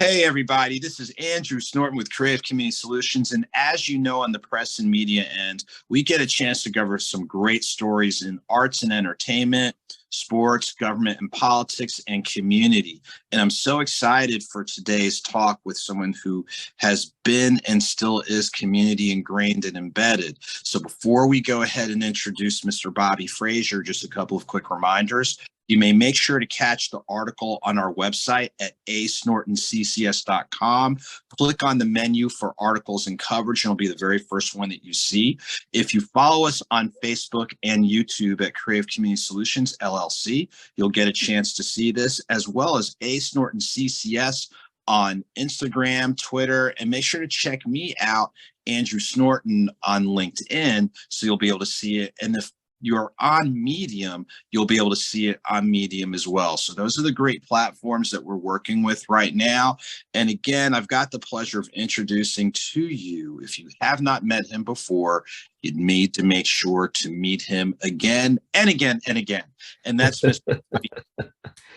Hey, everybody, this is Andrew Snorton with Creative Community Solutions. And as you know, on the press and media end, we get a chance to cover some great stories in arts and entertainment, sports, government and politics, and community. And I'm so excited for today's talk with someone who has been and still is community ingrained and embedded. So before we go ahead and introduce Mr. Bobby Frazier, just a couple of quick reminders. You may make sure to catch the article on our website at asnortonccs.com. Click on the menu for articles and coverage, and it'll be the very first one that you see. If you follow us on Facebook and YouTube at Creative Community Solutions, LLC, you'll get a chance to see this, as well as A. Snorton CCS on Instagram, Twitter, and make sure to check me out, Andrew Snorton, on LinkedIn, so you'll be able to see it. And if you're on Medium, you'll be able to see it on Medium as well. So those are the great platforms that we're working with right now. And again, I've got the pleasure of introducing to you, if you have not met him before, you need to make sure to meet him again and again and again. And that's Mr. Bobby.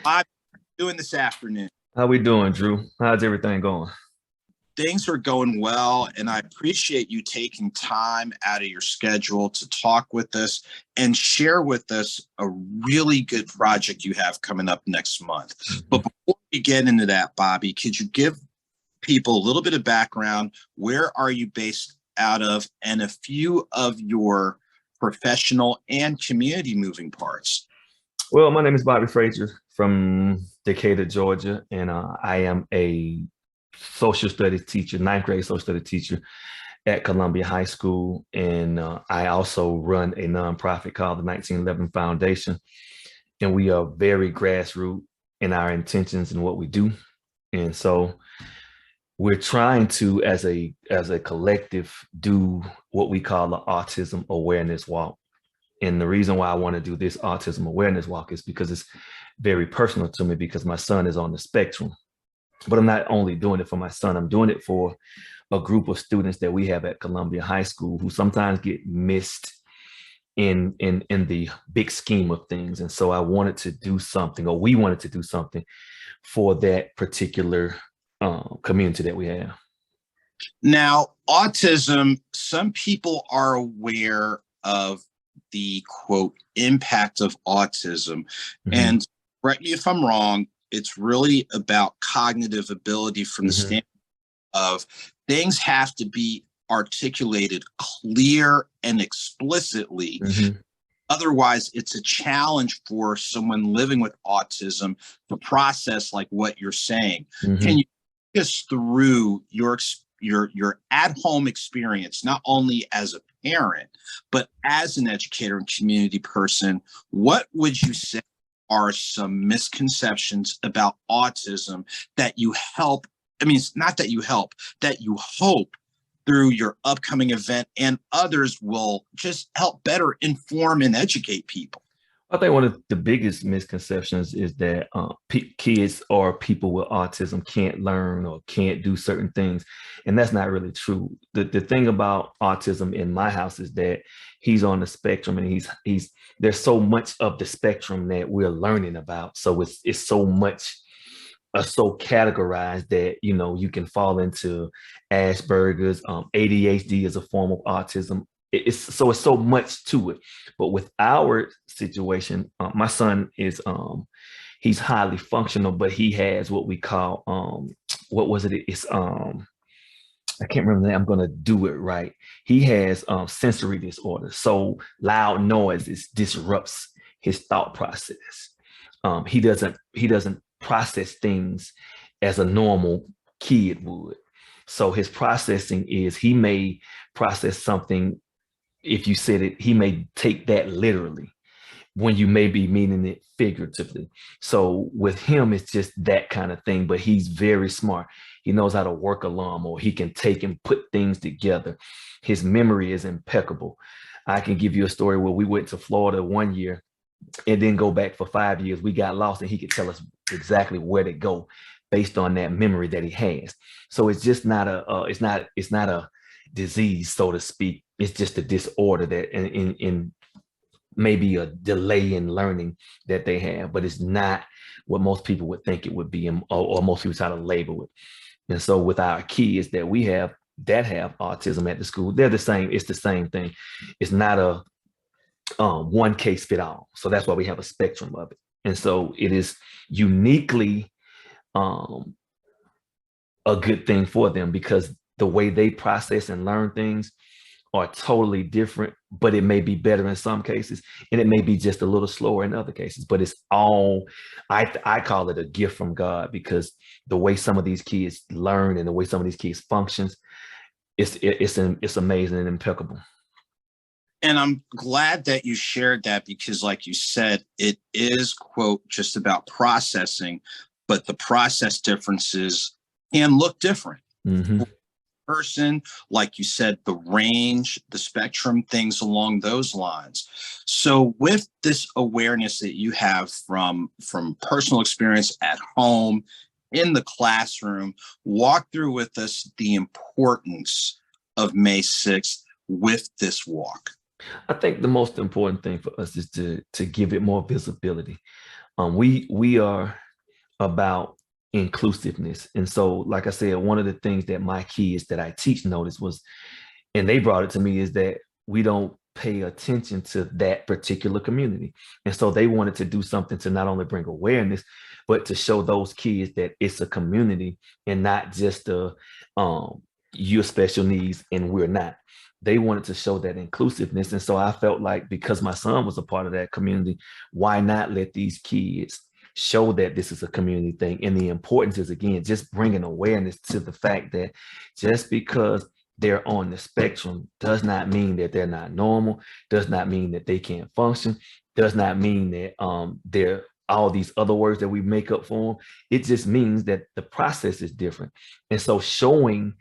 How doing this afternoon? How we doing, Drew? How's everything going? Things are going well, and I appreciate you taking time out of your schedule to talk with us and share with us a really good project you have coming up next month. But before we get into that, Bobby, could you give people a little bit of background? Where are you based out of, and a few of your professional and community moving parts? Well, my name is Bobby Frazier from Decatur, Georgia, and I am a social studies teacher, ninth grade social studies teacher at Columbia High School. And I also run a nonprofit called the 1911 Foundation. And we are very grassroots in our intentions and what we do. And so we're trying to, as a collective, do what we call the Autism Awareness Walk. And the reason why I want to do this Autism Awareness Walk is because it's very personal to me, because my son is on the spectrum. But I'm not only doing it for my son, I'm doing it for a group of students that we have at Columbia High School who sometimes get missed in the big scheme of things. And so I wanted to do something, or we wanted to do something for that particular community that we have. Now, autism, some people are aware of the, quote, impact of autism. And correct me if I'm wrong, it's really about cognitive ability from the standpoint of things have to be articulated clear and explicitly. Otherwise, it's a challenge for someone living with autism to process like what you're saying. Can you take us through your at-home experience, not only as a parent, but as an educator and community person? What would you say are some misconceptions about autism that you help, not that you help, that you hope through your upcoming event and others will just help better inform and educate people? I think one of the biggest misconceptions is that kids or people with autism can't learn or can't do certain things. And that's not really true. The thing about autism in my house is that he's on the spectrum, and there's so much of the spectrum that we're learning about. So it's so much so categorized that, you can fall into Asperger's, ADHD is a form of autism. It's so much to it. But with our situation, my son is he's highly functional, but he has what we call what was it? It's I can't remember that. I'm gonna do it right. He has sensory disorder. So loud noises disrupts his thought process. He doesn't process things as a normal kid would. So his processing is, he may process something. If you said it, he may take that literally when you may be meaning it figuratively. So with him, it's just that kind of thing, but he's very smart. He knows how to work a lawnmower. He can take and put things together. His memory is impeccable. I can give you a story where we went to Florida one year and then go back for 5 years. We got lost, and he could tell us exactly where to go based on that memory that he has. So it's just not it's not a disease, so to speak. It's just a disorder that in maybe a delay in learning that they have, but it's not what most people would think it would be, or most people try to label it. And so with our kids that we have that have autism at the school, they're the same. It's the same thing. It's not a one case fit all. So that's why we have a spectrum of it. And so it is uniquely um, a good thing for them, because the way they process and learn things are totally different, but it may be better in some cases, and it may be just a little slower in other cases. But it's all, I call it a gift from God, because the way some of these kids learn and the way some of these kids functions, it's amazing and impeccable. And I'm glad that you shared that, because like you said, it is, quote, just about processing, but the process differences can look different. Mm-hmm. Person, like you said, the range, the spectrum, things along those lines. So with this awareness that you have from personal experience at home, in the classroom, walk through with us the importance of May 6th with this walk. I think the most important thing for us is to give it more visibility. We are about inclusiveness. And so, like I said, one of the things that my kids that I teach noticed was, and they brought it to me, is that we don't pay attention to that particular community. And so they wanted to do something to not only bring awareness, but to show those kids that it's a community and not just you're special needs and we're not. They wanted to show that inclusiveness. And so I felt like, because my son was a part of that community, why not let these kids show that this is a community thing? And the importance is, again, just bringing awareness to the fact that just because they're on the spectrum does not mean that they're not normal, does not mean that they can't function, does not mean that they're all these other words that we make up for them. It just means that the process is different. And so showing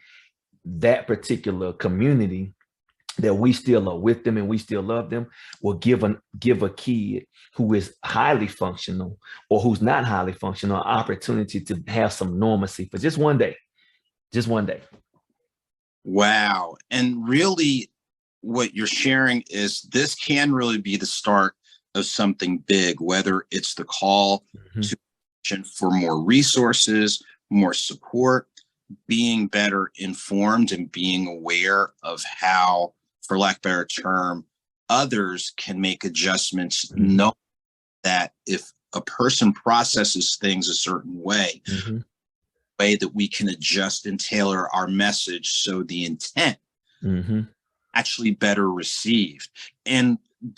that particular community that we still are with them and we still love them will give a kid who is highly functional or who's not highly functional an opportunity to have some normalcy for just one day. Just one day. Wow. And really what you're sharing is this can really be the start of something big, whether it's the call to for more resources, more support, being better informed, and being aware of how, for lack of a better term, others can make adjustments, know that if a person processes things a certain way, way that we can adjust and tailor our message so the intent actually better received. And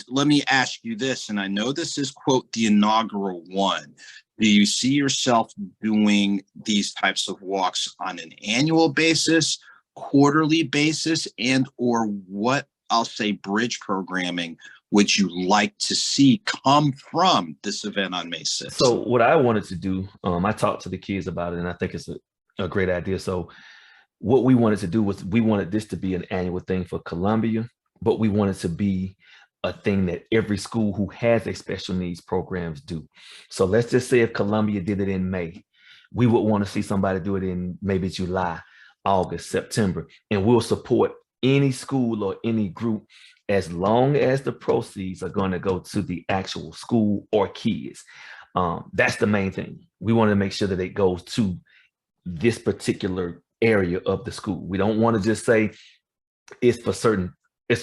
let me ask you this, and I know this is, quote, the inaugural one. Do you see yourself doing these types of walks on an annual basis, quarterly basis, and or what, I'll say, bridge programming would you like to see come from this event on May 6th? So what I wanted to do, I talked to the kids about it, and I think it's a great idea. So what we wanted to do was, we wanted this to be an annual thing for Columbia, but we wanted to be a thing that every school who has a special needs programs do. So let's just say if Columbia did it in May, we would want to see somebody do it in maybe July, August, September, and we'll support any school or any group as long as the proceeds are going to go to the actual school or kids. That's the main thing. We want to make sure that it goes to this particular area of the school. We don't want to just say it's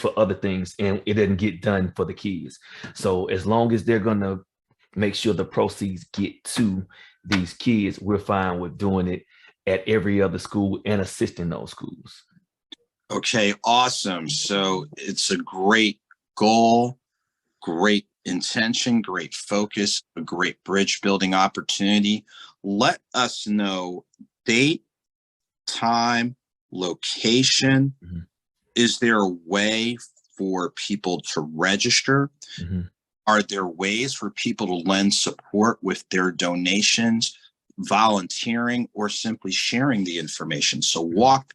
for other things and it didn't get done for the kids. So as long as they're going to make sure the proceeds get to these kids, we're fine with doing it at every other school and assisting those schools. Okay, awesome. So it's a great goal, great intention, great focus, a great bridge building opportunity. Let us know date, time, location. Is there a way for people to register? Are there ways for people to lend support with their donations, volunteering, or simply sharing the information? So walk.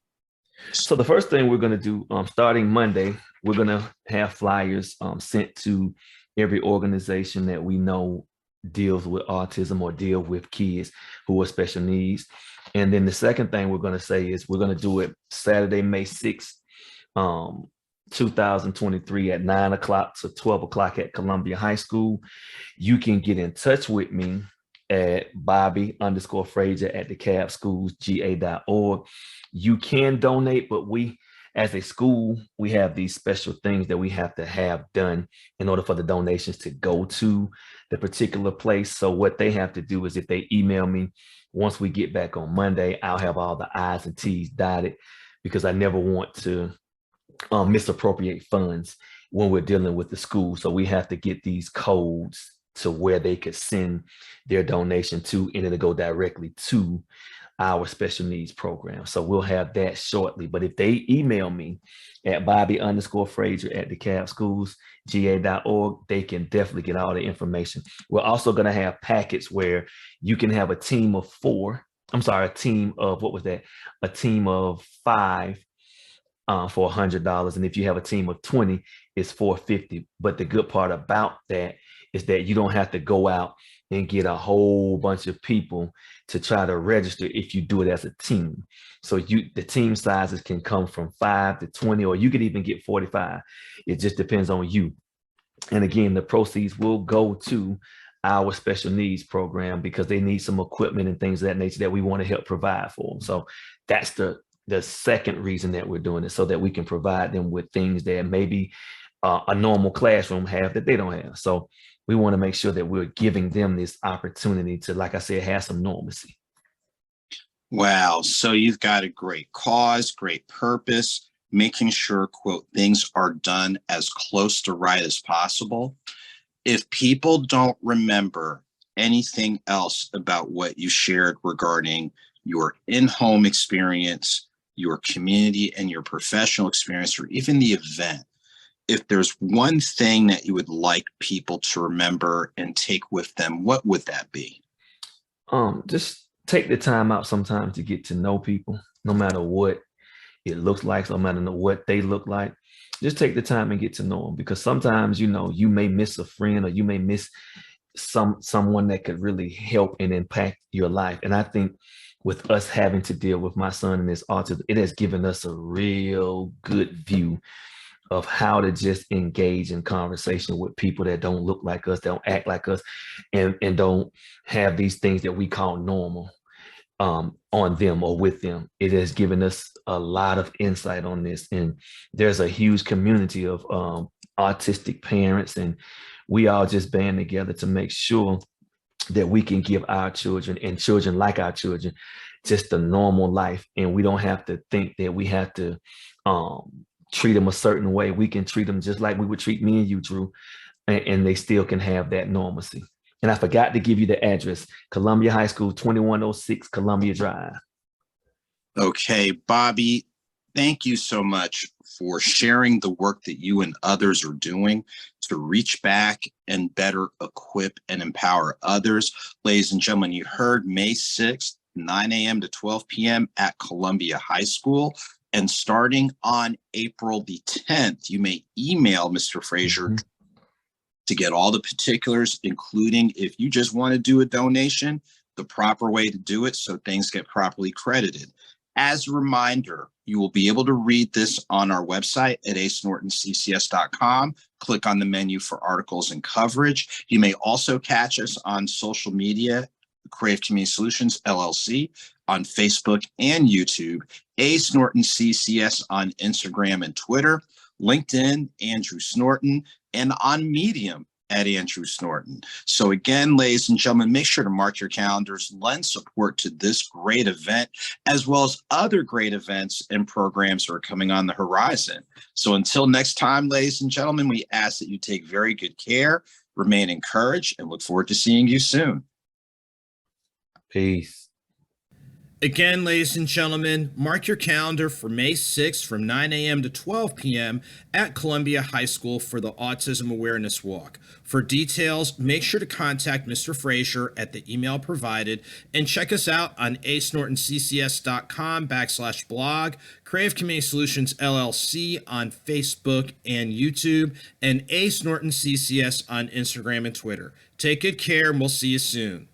So the first thing we're going to do, starting Monday, we're going to have flyers sent to every organization that we know deals with autism or deal with kids who are special needs. And then the second thing we're going to say is we're going to do it Saturday, May 6th, 2023 at 9 o'clock to 12 o'clock at Columbia High School. You can get in touch with me at Bobby_Frazier at decapschools.ga.org. You can donate, but we, as a school, we have these special things that we have to have done in order for the donations to go to the particular place. So what they have to do is, if they email me, once we get back on Monday, I'll have all the I's and T's dotted, because I never want to misappropriate funds when we're dealing with the school. So we have to get these codes to where they could send their donation to, and it'll go directly to our special needs program. So we'll have that shortly. But if they email me at Bobby_Frazier at decapschools.ga.org, they can definitely get all the information. We're also going to have packets where you can have a team of four. I'm sorry, a team of, what was that? A team of 5 for $100. And if you have a team of 20, it's $450. But the good part about that is that you don't have to go out and get a whole bunch of people to try to register if you do it as a team. So the team sizes can come from 5 to 20, or you could even get 45. It just depends on you. And again, the proceeds will go to our special needs program, because they need some equipment and things of that nature that we want to help provide for them. So that's the second reason that we're doing it, so that we can provide them with things that maybe a normal classroom have that they don't have. So we want to make sure that we're giving them this opportunity to, like I said, have some normalcy. Wow. So you've got a great cause, great purpose, making sure, quote, things are done as close to right as possible. If people don't remember anything else about what you shared regarding your in-home experience, your community, and your professional experience, or even the event, if there's one thing that you would like people to remember and take with them, what would that be? Just take the time out sometimes to get to know people, no matter what it looks like, no matter what they look like. Just take the time and get to know them, because sometimes, you may miss a friend, or you may miss someone that could really help and impact your life. And I think with us having to deal with my son and his autism, it has given us a real good view of how to just engage in conversation with people that don't look like us, don't act like us, and don't have these things that we call normal on them or with them. It has given us a lot of insight on this. And there's a huge community of autistic parents, and we all just band together to make sure that we can give our children, and children like our children, just a normal life. And we don't have to think that we have to treat them a certain way. We can treat them just like we would treat me and you, Drew, and they still can have that normalcy. And I forgot to give you the address: Columbia High School, 2106 Columbia Drive. Okay, Bobby, thank you so much for sharing the work that you and others are doing to reach back and better equip and empower others. Ladies and gentlemen, you heard May 6th, 9 a.m. to 12 p.m. at Columbia High School. And starting on April the 10th, you may email Mr. Frazier to get all the particulars, including if you just want to do a donation, the proper way to do it so things get properly credited. As a reminder, you will be able to read this on our website at acenortonccs.com. Click on the menu for articles and coverage. You may also catch us on social media, Creative Community Solutions, LLC, on Facebook and YouTube, Ace Norton CCS on Instagram and Twitter, LinkedIn, Andrew Snorton, and on Medium at Andrew Snorton. So again, ladies and gentlemen, make sure to mark your calendars, lend support to this great event, as well as other great events and programs that are coming on the horizon. So until next time, ladies and gentlemen, we ask that you take very good care, remain encouraged, and look forward to seeing you soon. Peace. Again, ladies and gentlemen, mark your calendar for May 6th from 9 a.m. to 12 p.m. at Columbia High School for the Autism Awareness Walk. For details, make sure to contact Mr. Frazier at the email provided, and check us out on acenortonccs.com/blog, Creative Community Solutions LLC on Facebook and YouTube, and Ace Norton CCS on Instagram and Twitter. Take good care, and we'll see you soon.